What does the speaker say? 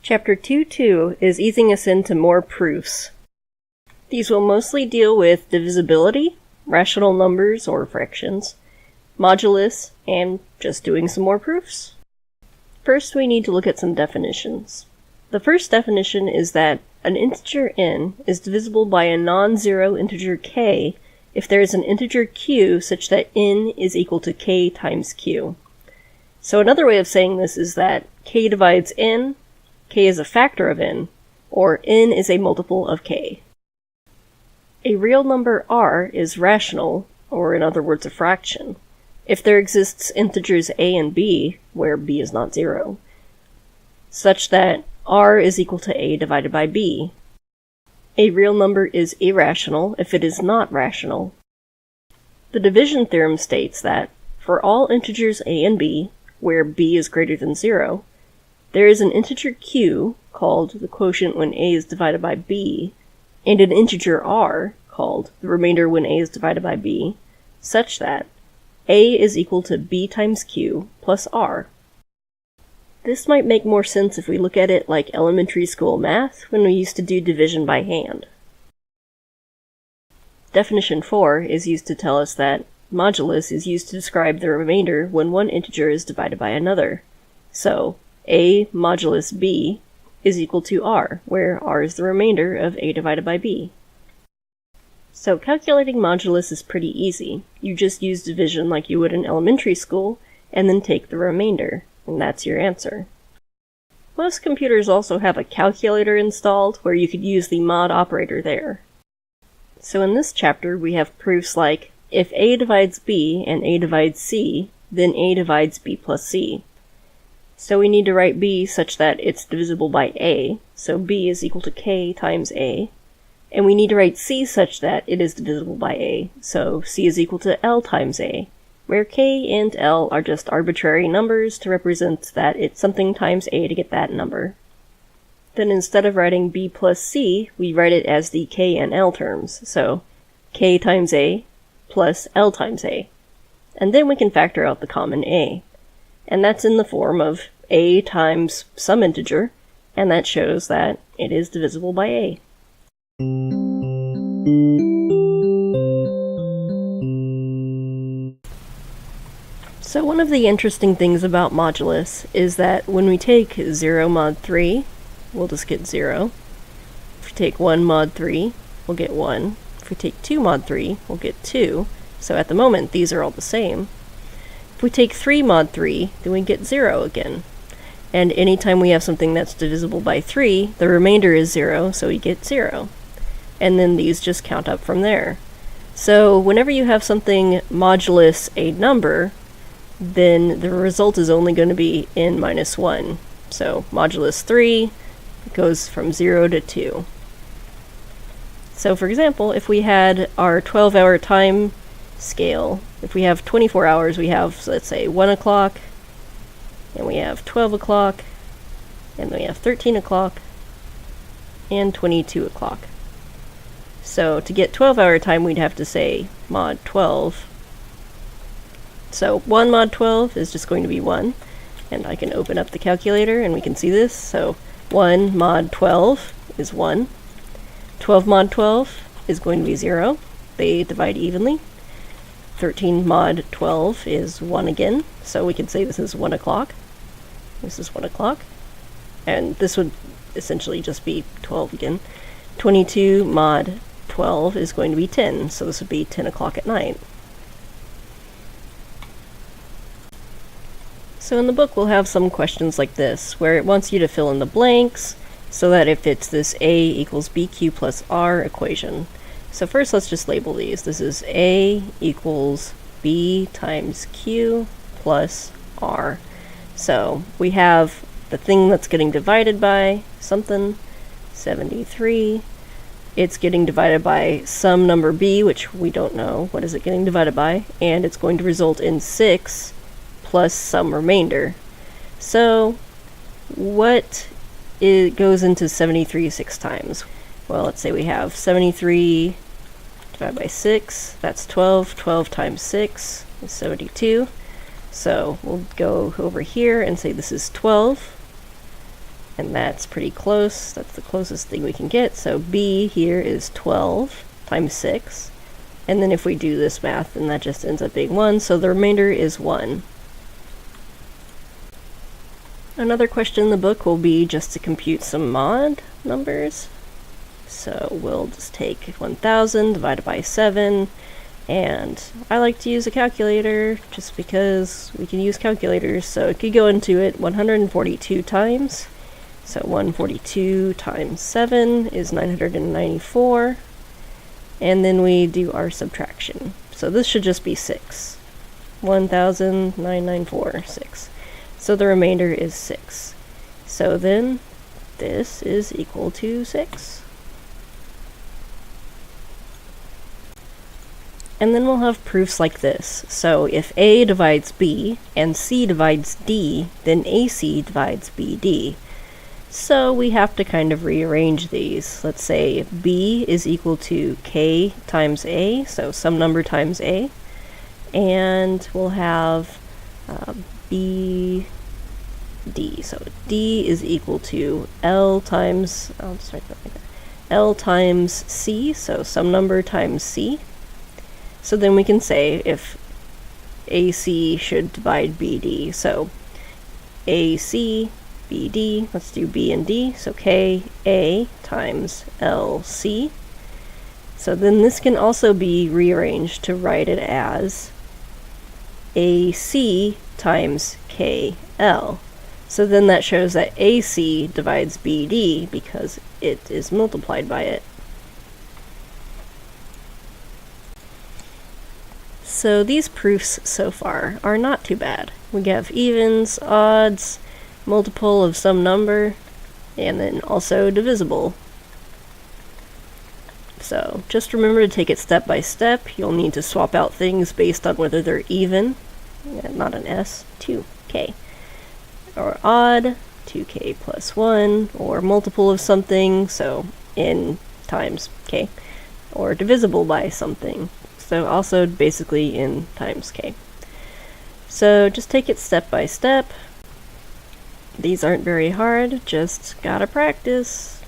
Chapter 2.2 is easing us into more proofs. These will mostly deal with divisibility, rational numbers or fractions, modulus, and just doing some more proofs. First, we need to look at some definitions. The first definition is that an integer n is divisible by a non-zero integer k if there is an integer q such that n is equal to k times q. So another way of saying this is that k divides n, k is a factor of n, or n is a multiple of k. A real number r is rational, or in other words a fraction, if there exists integers a and b, where b is not zero, such that r is equal to a divided by b. A real number is irrational if it is not rational. The division theorem states that, for all integers a and b, where b is greater than 0, there is an integer q, called the quotient when a is divided by b, and an integer r, called the remainder when a is divided by b, such that a is equal to b times q plus r. This might make more sense if we look at it like elementary school math when we used to do division by hand. Definition 4 is used to tell us that modulus is used to describe the remainder when one integer is divided by another. So, a modulus b is equal to r, where r is the remainder of a divided by b. So calculating modulus is pretty easy. You just use division like you would in elementary school, and then take the remainder, and that's your answer. Most computers also have a calculator installed where you could use the mod operator there. So in this chapter we have proofs like, if a divides b and a divides c, then a divides b plus c. So we need to write b such that it's divisible by a, so b is equal to k times a. And we need to write c such that it is divisible by a, so c is equal to l times a, where k and l are just arbitrary numbers to represent that it's something times a to get that number. Then instead of writing b plus c, we write it as the k and l terms, so k times a plus l times a. And then we can factor out the common a. And that's in the form of a times some integer, and that shows that it is divisible by a. So one of the interesting things about modulus is that when we take 0 mod 3, we'll just get 0. If we take 1 mod 3, we'll get 1. If we take 2 mod 3, we'll get 2. So at the moment, these are all the same. If we take 3 mod 3, then we get 0 again. And anytime we have something that's divisible by 3, the remainder is 0, so we get 0. And then these just count up from there. So whenever you have something modulus a number, then the result is only going to be n minus 1. So modulus 3 goes from 0 to 2. So for example, if we had our 12-hour time scale, if we have 24 hours, we have, let's say, 1 o'clock, and we have 12 o'clock, and then we have 13 o'clock, and 22 o'clock. So to get 12-hour time, we'd have to say mod 12. So 1 mod 12 is just going to be 1, and I can open up the calculator and we can see this. So 1 mod 12 is 1. 12 mod 12 is going to be 0. They divide evenly. 13 mod 12 is 1 again, so we can say this is 1 o'clock. This is 1 o'clock. And this would essentially just be 12 again. 22 mod 12 is going to be 10, so this would be 10 o'clock at night. So in the book we'll have some questions like this, where it wants you to fill in the blanks, so that it fits this a equals bq plus r equation. So first let's just label these. This is a equals b times q plus r. So we have the thing that's getting divided by something, 73. It's getting divided by some number b, which we don't know. What is it getting divided by? And it's going to result in 6 plus some remainder. So what goes into 73 6 times? Well, let's say we have 73 divided by 6. That's 12. 12 times 6 is 72. So we'll go over here and say this is 12. and that's pretty close. That's the closest thing we can get. So b here is 12 times 6. And then if we do this math, then that just ends up being 1, so the remainder is 1. Another question in the book will be just to compute some mod numbers. So we'll just take 1000 divided by 7, and I like to use a calculator just because we can use calculators, so it could go into it 142 times. So 142 times 7 is 994, and then we do our subtraction. So this should just be 6. 1,994, 6. So the remainder is 6. So then this is equal to 6. And then we'll have proofs like this. So if A divides B and C divides D, then AC divides BD. So we have to kind of rearrange these. Let's say B is equal to K times A, so some number times A. And we'll have BD. So D is equal to L times, I'll just write that like that, L times C, so some number times C. So then we can say if AC should divide BD, so AC, BD, let's do B and D, so KA times LC. So then this can also be rearranged to write it as AC times KL. So then that shows that AC divides BD because it is multiplied by it. So these proofs so far are not too bad. We have evens, odds, multiple of some number, and then also divisible. So just remember to take it step by step. You'll need to swap out things based on whether they're even, not an S, 2k, or odd, 2k plus 1, or multiple of something, so n times k, or divisible by something. So also basically n times k. So just take it step by step. These aren't very hard, just gotta practice.